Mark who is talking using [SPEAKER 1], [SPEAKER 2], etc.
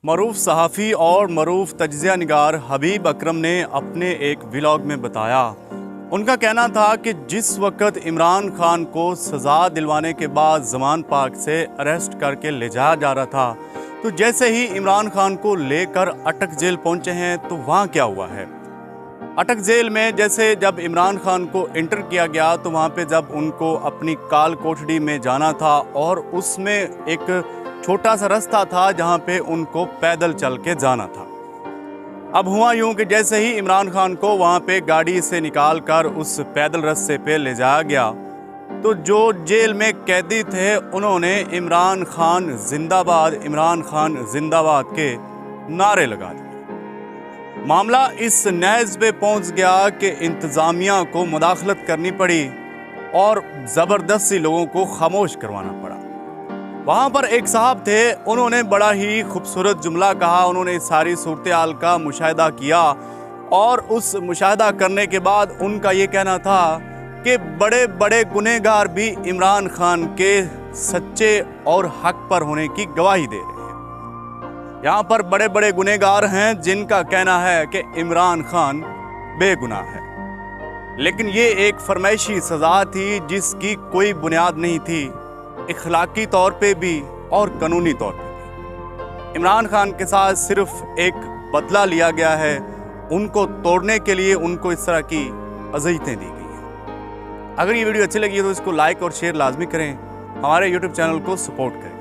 [SPEAKER 1] معروف صحافی اور معروف تجزیہ نگار حبیب اکرم نے اپنے ایک ولاگ میں بتایا، ان کا کہنا تھا کہ جس وقت عمران خان کو سزا دلوانے کے بعد زمان پارک سے اریسٹ کر کے لے جایا جا رہا تھا، تو جیسے ہی عمران خان کو لے کر اٹک جیل پہنچے ہیں تو وہاں کیا ہوا ہے۔ اٹک جیل میں جیسے جب عمران خان کو انٹر کیا گیا تو وہاں پہ جب ان کو اپنی کال کوٹڑی میں جانا تھا اور اس میں ایک چھوٹا سا رستہ تھا جہاں پہ ان کو پیدل چل کے جانا تھا۔ اب ہوا یوں کہ جیسے ہی عمران خان کو وہاں پہ گاڑی سے نکال کر اس پیدل رستے پہ لے جایا گیا تو جو جیل میں قیدی تھے انہوں نے عمران خان زندہ باد، عمران خان زندہ باد کے نعرے لگا دیے۔ معاملہ اس نیز پہ پہنچ گیا کہ انتظامیہ کو مداخلت کرنی پڑی اور زبردستی لوگوں کو خاموش کروانا پڑا۔ وہاں پر ایک صاحب تھے، انہوں نے بڑا ہی خوبصورت جملہ کہا، انہوں نے ساری صورتحال کا مشاہدہ کیا اور اس مشاہدہ کرنے کے بعد ان کا یہ کہنا تھا کہ بڑے بڑے گنہگار بھی عمران خان کے سچے اور حق پر ہونے کی گواہی دے رہے ہیں۔ یہاں پر بڑے بڑے گنہگار ہیں جن کا کہنا ہے کہ عمران خان بے گناہ ہے، لیکن یہ ایک فرمائشی سزا تھی جس کی کوئی بنیاد نہیں تھی، اخلاقی طور پہ بھی اور قانونی طور پہ بھی۔ عمران خان کے ساتھ صرف ایک بدلہ لیا گیا ہے، ان کو توڑنے کے لیے ان کو اس طرح کی اذیتیں دی گئی ہیں۔ اگر یہ ویڈیو اچھی لگی ہے تو اس کو لائک اور شیئر لازمی کریں، ہمارے یوٹیوب چینل کو سپورٹ کریں۔